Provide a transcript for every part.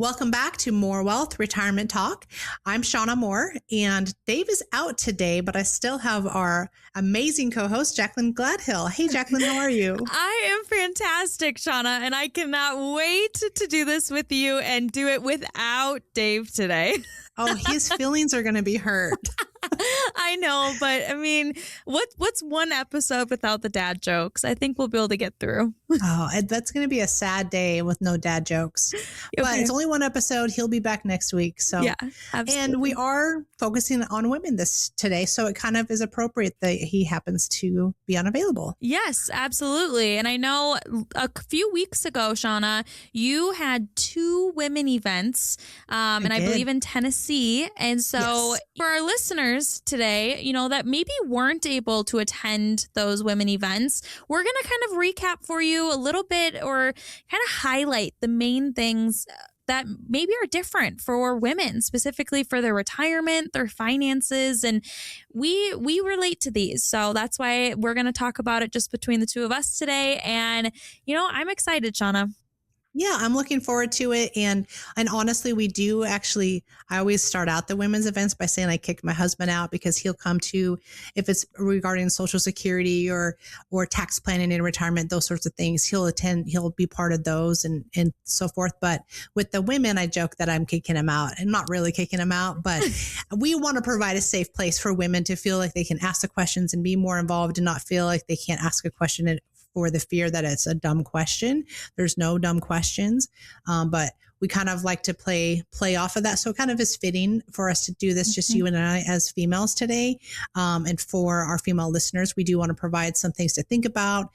Welcome back to More Wealth Retirement Talk. I'm Shawna Moore, and Dave is out today, but I still have our amazing co-host, Jaclyn Gladhill. Hey, Jaclyn, how are you? I am fantastic, Shawna, and I cannot wait to do this with you and do it without Dave today. Oh, his feelings are going to be hurt. I know, but I mean, what's one episode without the dad jokes? I think we'll be able to get through. Oh, that's going to be a sad day with no dad jokes. But Okay. it's only one episode. He'll be back next week. So, Yeah, absolutely. And we are focusing on women today. So it kind of is appropriate that he happens to be unavailable. Yes, absolutely. And I know a few weeks ago, Shawna, you had 2 women events, and I believe in Tennessee. And so Yes. for our listeners today, that maybe weren't able to attend those women events, we're going to kind of recap for you a little bit or kind of highlight the main things that maybe are different for women, specifically for their retirement, their finances. And we relate to these. So that's why we're going to talk about it just between the two of us today. And, I'm excited, Shawna. Yeah, I'm looking forward to it. And honestly, we do actually, I always start out the women's events by saying I kicked my husband out because he'll come to, if it's regarding Social Security or tax planning in retirement, those sorts of things, he'll attend, he'll be part of those and so forth. But with the women, I joke that I'm kicking him out. I'm not really kicking him out, but we want to provide a safe place for women to feel like they can ask the questions and be more involved and not feel like they can't ask a question for the fear that it's a dumb question. There's no dumb questions, but we kind of like to play off of that. So it kind of is fitting for us to do this, just you and I as females today. And for our female listeners, we do want to provide some things to think about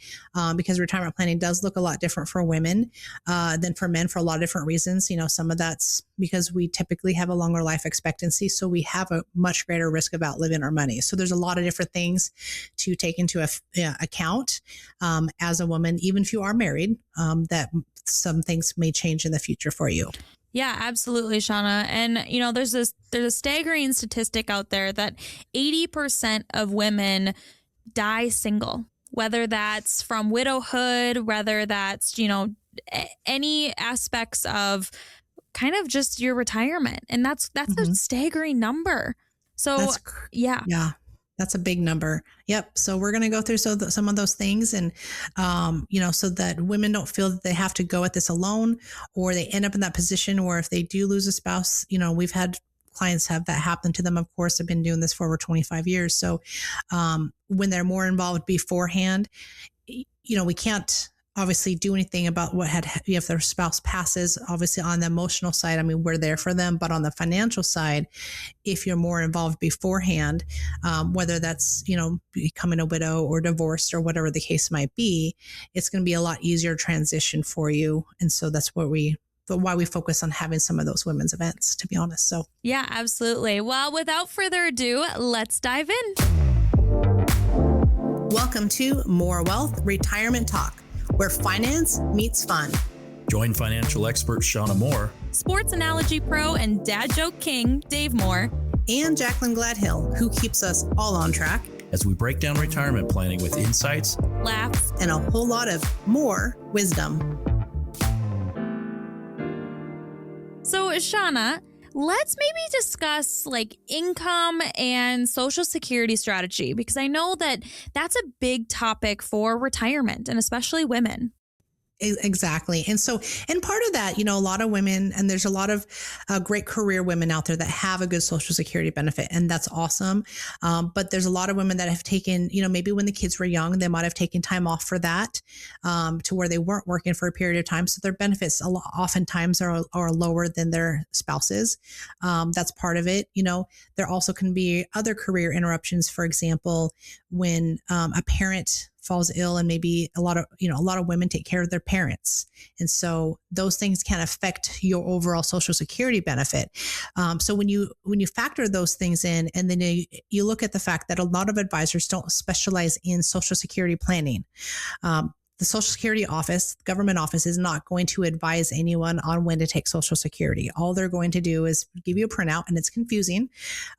because retirement planning does look a lot different for women than for men for a lot of different reasons. Some of that's because we typically have a longer life expectancy. So we have a much greater risk of outliving our money. So there's a lot of different things to take into account as a woman, even if you are married, that some things may change in the future for you. Yeah, absolutely, Shawna. And, there's a staggering statistic out there that 80% of women die single, whether that's from widowhood, whether that's, any aspects of kind of just your retirement. And that's a staggering number. So, yeah. That's a big number. Yep. So we're going to go through some of those things and, so that women don't feel that they have to go at this alone or they end up in that position where if they do lose a spouse, we've had clients have that happen to them. Of course, I've been doing this for over 25 years. So when they're more involved beforehand, we can't obviously do anything about if their spouse passes. Obviously on the emotional side, we're there for them, but on the financial side, if you're more involved beforehand, whether that's, becoming a widow or divorced or whatever the case might be, it's going to be a lot easier transition for you. And so that's why we focus on having some of those women's events, to be honest. So yeah, absolutely. Well, without further ado, let's dive in. Welcome to More Wealth Retirement Talk, where finance meets fun. Join financial expert Shawna Moore, sports analogy pro and dad joke king Dave Moore, and Jaclyn Gladhill, who keeps us all on track as we break down retirement planning with insights, laughs, and a whole lot of more wisdom. So, Shawna, let's maybe discuss income and Social Security strategy, because I know that that's a big topic for retirement and especially women. Exactly. And part of that, a lot of women, and there's a lot of great career women out there that have a good Social Security benefit, and that's awesome. But there's a lot of women that have taken, maybe when the kids were young, they might have taken time off for that, to where they weren't working for a period of time. So their benefits oftentimes are lower than their spouses. That's part of it. There also can be other career interruptions. For example, when a parent falls ill, and maybe a lot of women take care of their parents. And so those things can affect your overall Social Security benefit. So when you factor those things in, and then you look at the fact that a lot of advisors don't specialize in Social Security planning, the Social Security office, government office, is not going to advise anyone on when to take Social Security. All they're going to do is give you a printout, and it's confusing.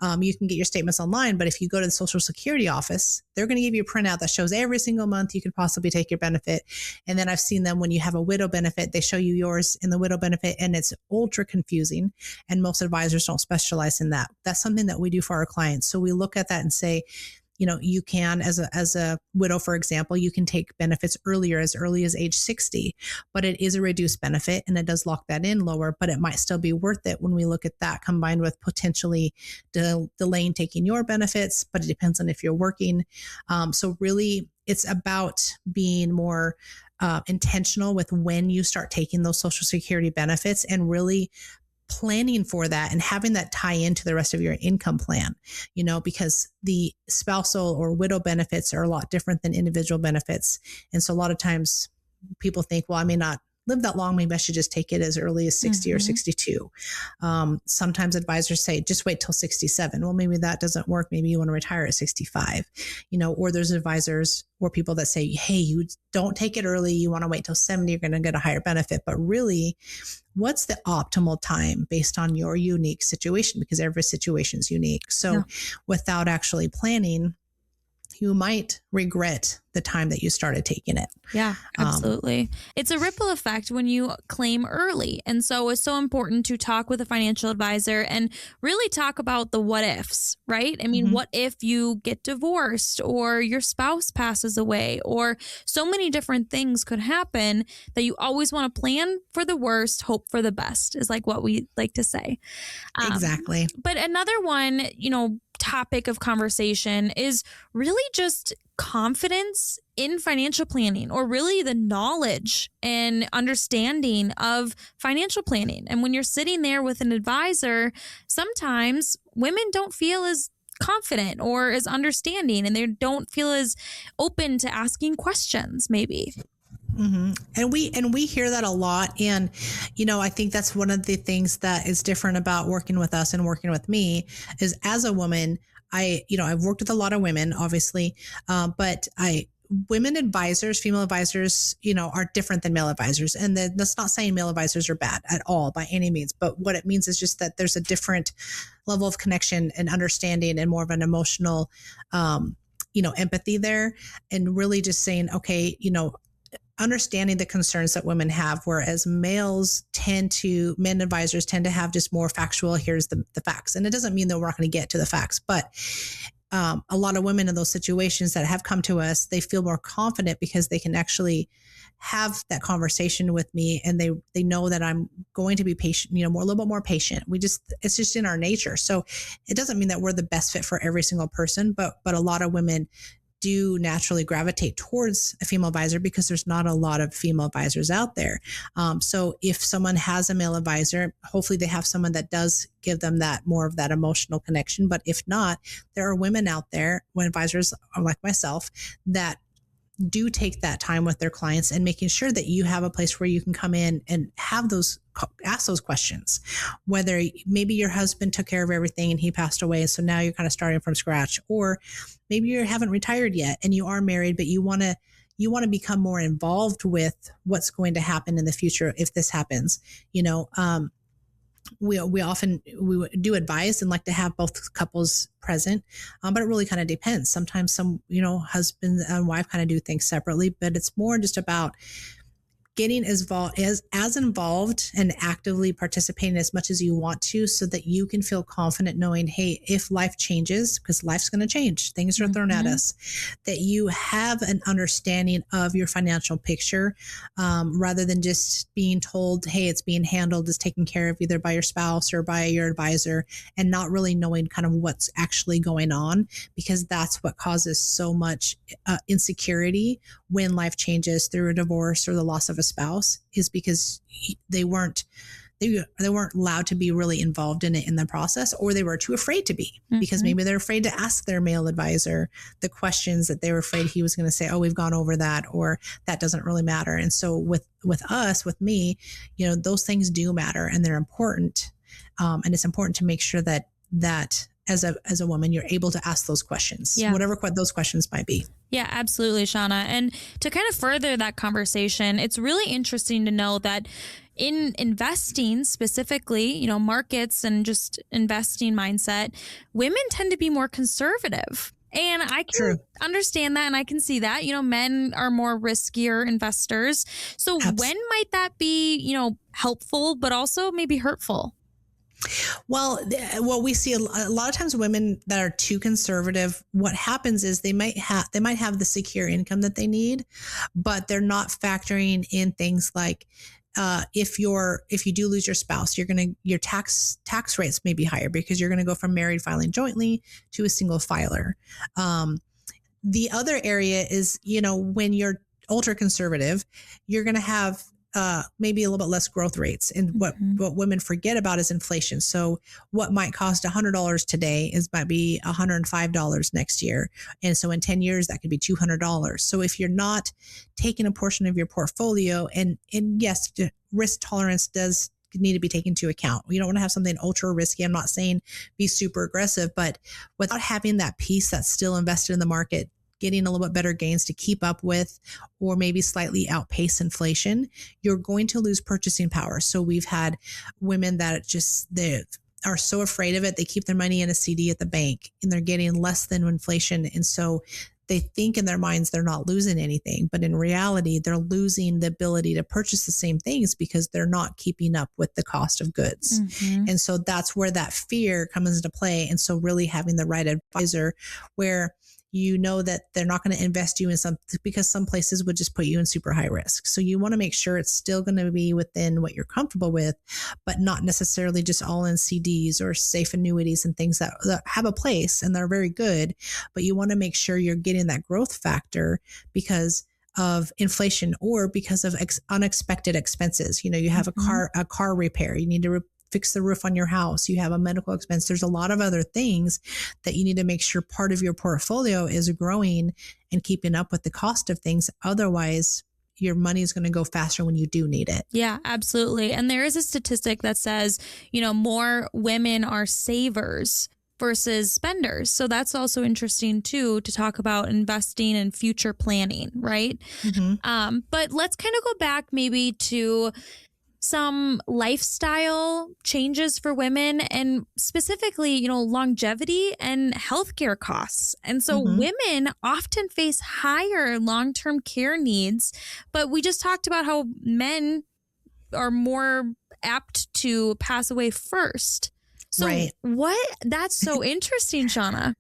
You can get your statements online, but if you go to the Social Security office, they're going to give you a printout that shows every single month you could possibly take your benefit. And then I've seen them when you have a widow benefit, they show you yours in the widow benefit, and it's ultra confusing. And most advisors don't specialize in that. That's something that we do for our clients. So we look at that and say, you can, as a widow, for example, you can take benefits earlier, as early as age 60, but it is a reduced benefit and it does lock that in lower, but it might still be worth it when we look at that combined with potentially delaying taking your benefits, but it depends on if you're working. So really it's about being more intentional with when you start taking those Social Security benefits and really planning for that and having that tie into the rest of your income plan, because the spousal or widow benefits are a lot different than individual benefits. And so a lot of times people think, well, I may not live that long. Maybe I should just take it as early as 60 or 62. Sometimes advisors say, just wait till 67. Well, maybe that doesn't work. Maybe you want to retire at 65, or there's advisors or people that say, hey, you don't take it early. You want to wait till 70. You're going to get a higher benefit. But really, what's the optimal time based on your unique situation? Because every situation is unique. So without actually planning, you might regret the time that you started taking it. Yeah, absolutely. It's a ripple effect when you claim early. And so it's so important to talk with a financial advisor and really talk about the what ifs, right? I mean, what if you get divorced or your spouse passes away, or so many different things could happen that you always want to plan for the worst, hope for the best, is like what we like to say. Exactly. But another one, topic of conversation is really just confidence in financial planning, or really the knowledge and understanding of financial planning. And when you're sitting there with an advisor, sometimes women don't feel as confident or as understanding, and they don't feel as open to asking questions, maybe. And we hear that a lot. And, I think that's one of the things that is different about working with us and working with me is, as a woman, I've worked with a lot of women, obviously, but women advisors, female advisors, are different than male advisors. And that's not saying male advisors are bad at all by any means. But what it means is just that there's a different level of connection and understanding and more of an emotional, empathy there, and really just saying, okay, understanding the concerns that women have, whereas men advisors tend to have just more factual, here's the facts. And it doesn't mean that we're not going to get to the facts, but a lot of women in those situations that have come to us, they feel more confident because they can actually have that conversation with me, and they know that I'm going to be patient, a little bit more patient. It's just in our nature. So it doesn't mean that we're the best fit for every single person, but a lot of women do naturally gravitate towards a female advisor because there's not a lot of female advisors out there. So if someone has a male advisor, hopefully they have someone that does give them that more of that emotional connection. But if not, there are women out there, when advisors are like myself, that do take that time with their clients and making sure that you have a place where you can come in and ask those questions, whether maybe your husband took care of everything and he passed away. So now you're kind of starting from scratch, or maybe you haven't retired yet and you are married, but you want to become more involved with what's going to happen in the future if this happens. We do advise and like to have both couples present, but it really kind of depends. Sometimes some, husband and wife kind of do things separately, but it's more just about getting as involved and actively participating as much as you want to, so that you can feel confident knowing, hey, if life changes, because life's going to change, things are thrown at us, that you have an understanding of your financial picture, rather than just being told, hey, it's being handled, it's taken care of either by your spouse or by your advisor, and not really knowing kind of what's actually going on, because that's what causes so much insecurity when life changes through a divorce or the loss of a spouse, is because they weren't allowed to be really involved in it in the process, or they were too afraid to be, because maybe they're afraid to ask their male advisor the questions that they were afraid he was going to say, oh, we've gone over that, or that doesn't really matter. And so with me, those things do matter and they're important. And it's important to make sure that as a woman, you're able to ask those questions, whatever those questions might be. Yeah, absolutely, Shawna. And to kind of further that conversation, it's really interesting to know that in investing specifically, you know, markets and just investing mindset, women tend to be more conservative. And I can understand that and I can see that, you know, men are more riskier investors. So when might that be, you know, helpful, but also maybe hurtful? Well, what we see a lot of times, women that are too conservative, what happens is they might have the secure income that they need, but they're not factoring in things like if you do lose your spouse, your tax rates may be higher because you're going to go from married filing jointly to a single filer. The other area is, you know, when you're ultra conservative, you're going to have maybe a little bit less growth rates. And what women forget about is inflation. So what might cost $100 today might be $105 next year. And so in 10 years, that could be $200. So if you're not taking a portion of your portfolio, and yes, risk tolerance does need to be taken into account. You don't want to have something ultra risky. I'm not saying be super aggressive, but without having that piece that's still invested in the market, getting a little bit better gains to keep up with, or maybe slightly outpace inflation, you're going to lose purchasing power. So we've had women that they are so afraid of it. They keep their money in a CD at the bank and they're getting less than inflation. And so they think in their minds they're not losing anything, but in reality, they're losing the ability to purchase the same things because they're not keeping up with the cost of goods. And so that's where that fear comes into play. And so really having the right advisor where you know that they're not going to invest you in because some places would just put you in super high risk. So you want to make sure it's still going to be within what you're comfortable with, but not necessarily just all in CDs or safe annuities and things that have a place and they're very good. But you want to make sure you're getting that growth factor because of inflation or because of unexpected expenses. You know, you have a car repair, you need to fix the roof on your house, you have a medical expense. There's a lot of other things that you need to make sure part of your portfolio is growing and keeping up with the cost of things. Otherwise, your money is going to go faster when you do need it. Yeah, absolutely. And there is a statistic that says, you know, more women are savers versus spenders. So that's also interesting too, to talk about investing and future planning, right? But let's kind of go back maybe to some lifestyle changes for women and specifically, you know, longevity and healthcare costs. And so women often face higher long-term care needs, but we just talked about how men are more apt to pass away first. So that's so interesting, Shawna.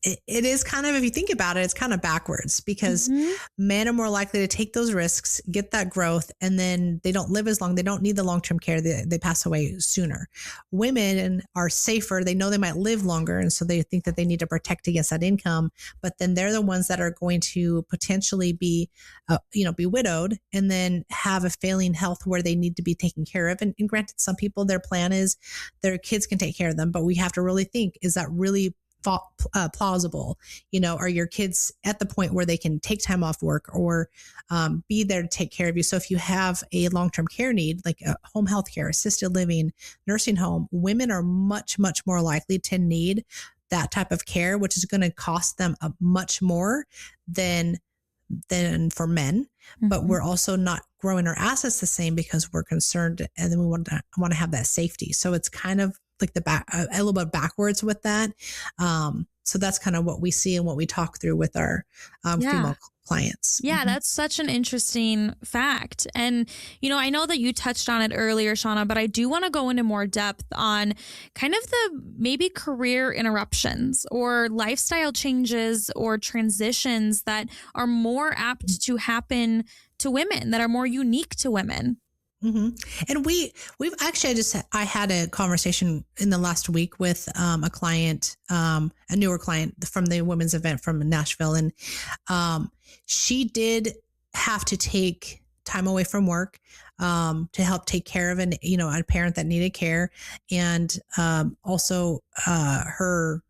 It is kind of, if you think about it, it's kind of backwards because men are more likely to take those risks, get that growth, and then they don't live as long. They don't need the long-term care. They pass away sooner. Women are safer. They know they might live longer. And so they think that they need to protect against that income, but then they're the ones that are going to potentially be widowed and then have a failing health where they need to be taken care of. And granted, some people, their plan is their kids can take care of them, but we have to really think, is that really plausible? You know, are your kids at the point where they can take time off work or be there to take care of you? So if you have a long-term care need, like a home health care, assisted living, nursing home, women are much, much more likely to need that type of care, which is going to cost them much more than for men. But we're also not growing our assets the same because we're concerned, and then we want to have that safety. So it's kind of like a little bit backwards with that. So that's kind of what we see and what we talk through with our female clients. Yeah, that's such an interesting fact. And, you know, I know that you touched on it earlier, Shawna, but I do want to go into more depth on kind of the maybe career interruptions or lifestyle changes or transitions that are more apt to happen to women, that are more unique to women. And we've actually I had a conversation in the last week with a client, a newer client from the women's event from Nashville. And she did have to take time away from work to help take care of a parent that needed care. And also her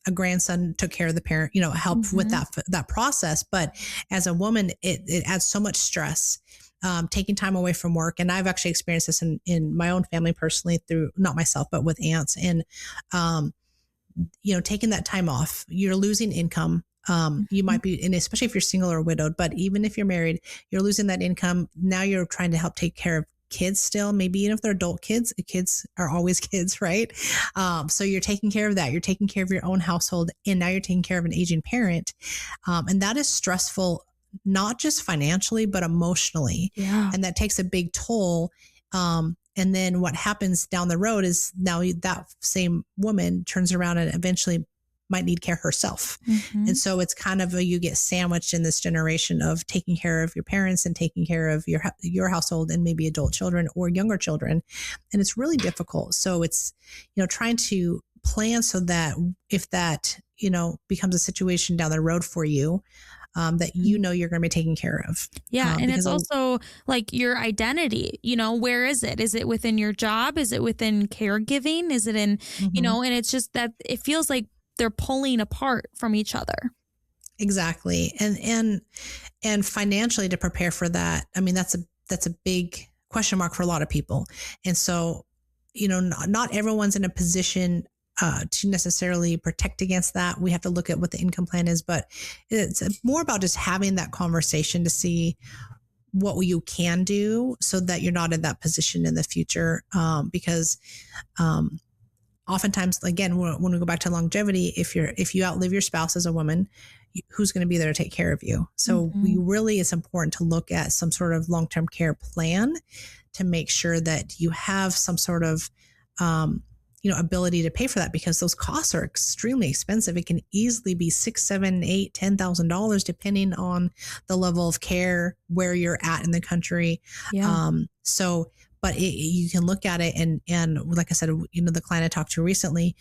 a grandson took care of the parent, helped with that process. But as a woman, it adds so much stress. Taking time away from work. And I've actually experienced this in my own family personally through, not myself, but with aunts. And taking that time off, you're losing income. You might be, and especially if you're single or widowed, but even if you're married, you're losing that income. Now you're trying to help take care of kids still, maybe even if they're adult kids are always kids, right? So you're taking care of that. You're taking care of your own household, and now you're taking care of an aging parent. And that is stressful, not just financially, but emotionally. Yeah. And that takes a big toll. And then what happens down the road is now that same woman turns around and eventually might need care herself. And so it's kind of you get sandwiched in this generation of taking care of your parents and taking care of your household and maybe adult children or younger children. And it's really difficult. So it's, trying to plan so that if that, becomes a situation down the road for you, that you're going to be taken care of. Yeah. And it's also like your identity, where is it? Is it within your job? Is it within caregiving? Is it in, and it's just that it feels like they're pulling apart from each other. Exactly. And financially to prepare for that, I mean, that's a big question mark for a lot of people. And so, not everyone's in a position to necessarily protect against that. We have to look at what the income plan is, but it's more about just having that conversation to see what you can do so that you're not in that position in the future. Because oftentimes, again, when we go back to longevity, if you outlive your spouse as a woman, who's going to be there to take care of you? So it's important to look at some sort of long-term care plan to make sure that you have some sort of ability to pay for that, because those costs are extremely expensive. It can easily be $6,000, $7,000, $8,000, depending on the level of care, where you're at in the country. Yeah. But you can look at it and like I said, the client I talked to recently,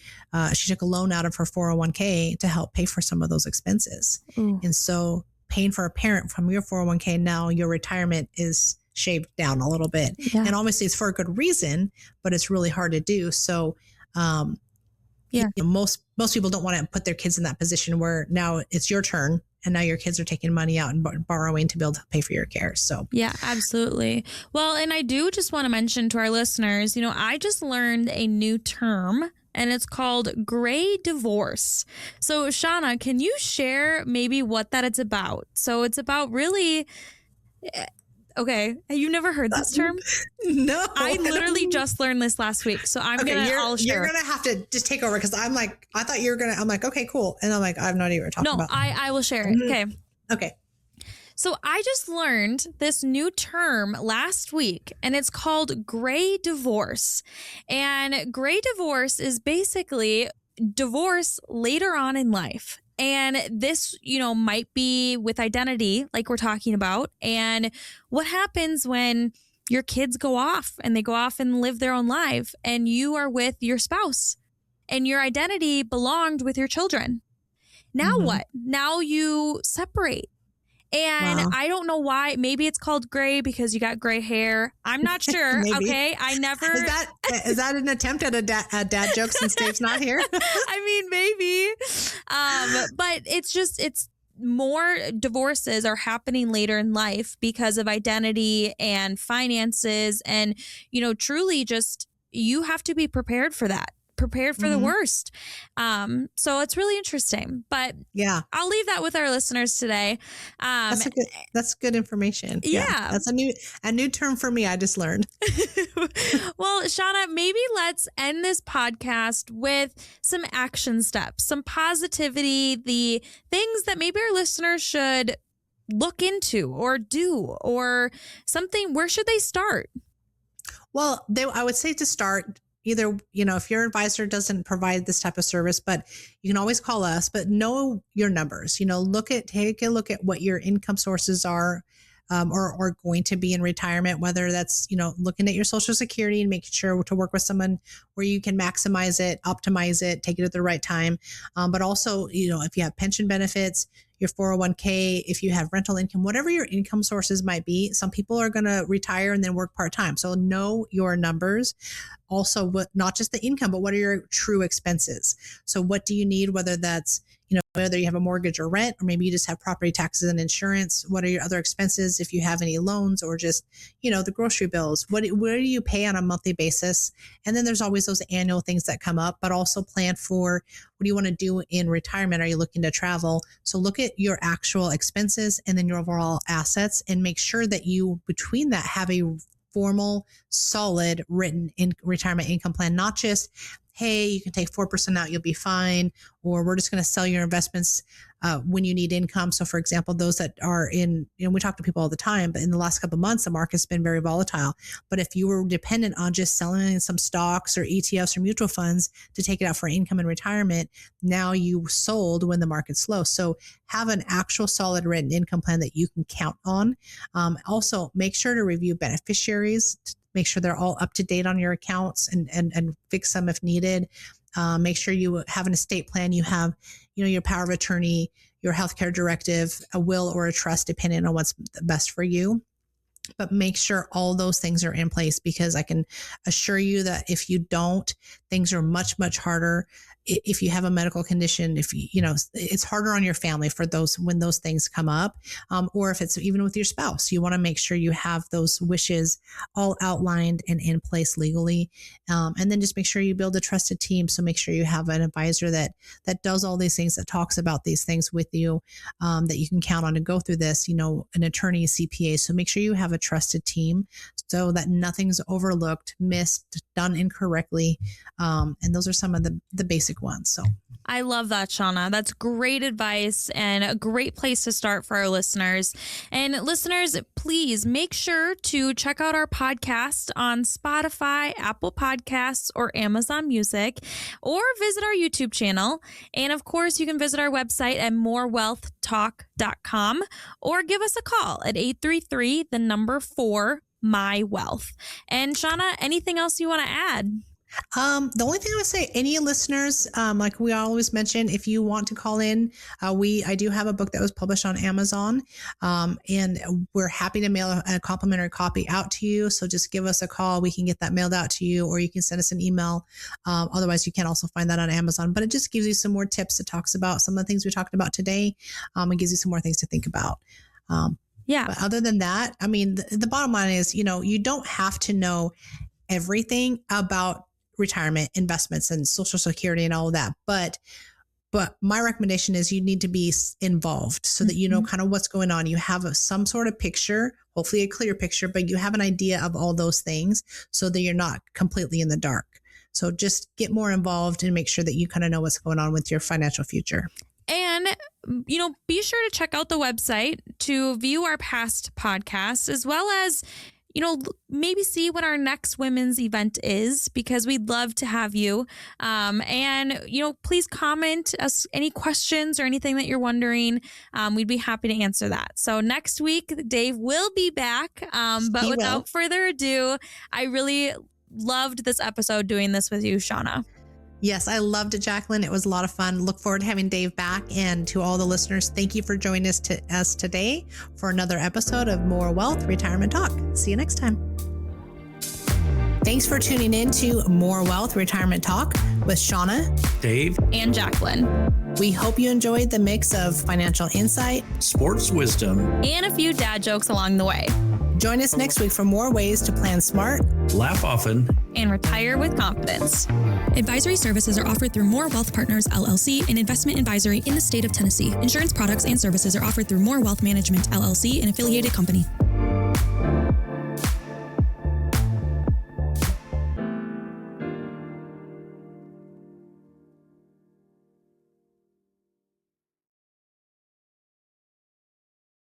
she took a loan out of her 401k to help pay for some of those expenses. And so paying for a parent from your 401k, now your retirement is shaved down a little bit. Yeah. And obviously it's for a good reason, but it's really hard to do. So most people don't want to put their kids in that position where now it's your turn and now your kids are taking money out and borrowing to be able to pay for your care. So yeah, absolutely. Well, and I do just want to mention to our listeners, I just learned a new term, and it's called gray divorce. So Shawna, can you share maybe what that it's about? So it's about really... Okay. You never heard this term? No. I literally just learned this last week. So I'll share. You're going to have to just take over, because I'm like, I thought you were going to, I'm like, okay, cool. And I'm like, I have no idea what you're talking about. No, I will share it. Okay. Okay. So I just learned this new term last week, and it's called gray divorce. And gray divorce is basically divorce later on in life. And this, might be with identity, like we're talking about. And what happens when your kids go off and they go off and live their own life, and you are with your spouse and your identity belonged with your children. Now what? Now you separate. And wow. I don't know why. Maybe it's called gray because you got gray hair. I'm not sure. Okay. I never. Is that an attempt at a dad joke since Dave's not here? I mean, maybe. But it's more divorces are happening later in life because of identity and finances. And, truly just, you have to be prepared for that. Prepared for the worst. So it's really interesting, but yeah, I'll leave that with our listeners today. That's good information. Yeah. That's a new term for me. I just learned. Well, Shawna, maybe let's end this podcast with some action steps, some positivity, the things that maybe our listeners should look into or do, or something. Where should they start? Well, I would say to start either, if your advisor doesn't provide this type of service, but you can always call us, but know your numbers, take a look at what your income sources are, or going to be in retirement, whether that's, looking at your Social Security and making sure to work with someone where you can maximize it, optimize it, take it at the right time. But also, if you have pension benefits, your 401k, if you have rental income, whatever your income sources might be, some people are going to retire and then work part-time. So know your numbers. Also, not just the income, but what are your true expenses? So what do you need, whether that's, whether you have a mortgage or rent, or maybe you just have property taxes and insurance. What are your other expenses? If you have any loans or just, the grocery bills, where do you pay on a monthly basis? And then there's always those annual things that come up, but also plan for what do you want to do in retirement? Are you looking to travel? So look at your actual expenses and then your overall assets and make sure that you, between that, have a formal, solid, written retirement income plan, not just, hey, you can take 4% out, you'll be fine, or we're just going to sell your investments when you need income. So for example, those that are in, we talk to people all the time, but in the last couple of months, the market's been very volatile. But if you were dependent on just selling some stocks or ETFs or mutual funds to take it out for income and retirement, now you sold when the market's low. So have an actual solid written income plan that you can count on. Also, make sure to review beneficiaries, make sure they're all up to date on your accounts and fix them if needed. Make sure you have an estate plan. You have, your power of attorney, your healthcare directive, a will or a trust, depending on what's best for you. But make sure all those things are in place, because I can assure you that if you don't, things are much, much harder. If you have a medical condition, it's harder on your family for those, when those things come up, or if it's even with your spouse, you want to make sure you have those wishes all outlined and in place legally. And then just make sure you build a trusted team. So make sure you have an advisor that does all these things, that talks about these things with you, that you can count on to go through this, an attorney, a CPA. So make sure you have a trusted team so that nothing's overlooked, missed, done incorrectly. And those are some of the basic ones. So I love that, Shawna. That's great advice and a great place to start for our listeners. And listeners, please make sure to check out our podcast on Spotify, Apple Podcasts, or Amazon Music, or visit our YouTube channel. And of course, you can visit our website at morewealthtalk.com or give us a call at 833-4-MY-WEALTH. And Shawna, anything else you want to add? The only thing I would say, any listeners, like we always mention, if you want to call in, I do have a book that was published on Amazon, and we're happy to mail a complimentary copy out to you. So just give us a call. We can get that mailed out to you, or you can send us an email. Otherwise, you can also find that on Amazon, but it just gives you some more tips. It talks about some of the things we talked about today. It gives you some more things to think about. Yeah. But other than that, I mean, the bottom line is, you don't have to know everything about retirement, investments, and Social Security and all of that. But my recommendation is you need to be involved so that you know kind of what's going on. You have some sort of picture, hopefully a clear picture, but you have an idea of all those things so that you're not completely in the dark. So just get more involved and make sure that you kind of know what's going on with your financial future. And, be sure to check out the website to view our past podcasts, as well as maybe see what our next women's event is, because we'd love to have you. And please comment us any questions or anything that you're wondering. We'd be happy to answer that. So next week, Dave will be back. But without further ado, I really loved this episode doing this with you, Shawna. Yes, I loved it, Jaclyn. It was a lot of fun. Look forward to having Dave back. And to all the listeners, thank you for joining us today for another episode of More Wealth Retirement Talk. See you next time. Thanks for tuning in to More Wealth Retirement Talk with Shawna, Dave, and Jaclyn. We hope you enjoyed the mix of financial insight, sports wisdom, and a few dad jokes along the way. Join us next week for more ways to plan smart, laugh often, and retire with confidence. Advisory services are offered through More Wealth Partners, LLC, an investment advisory in the state of Tennessee. Insurance products and services are offered through More Wealth Management, LLC, an affiliated company.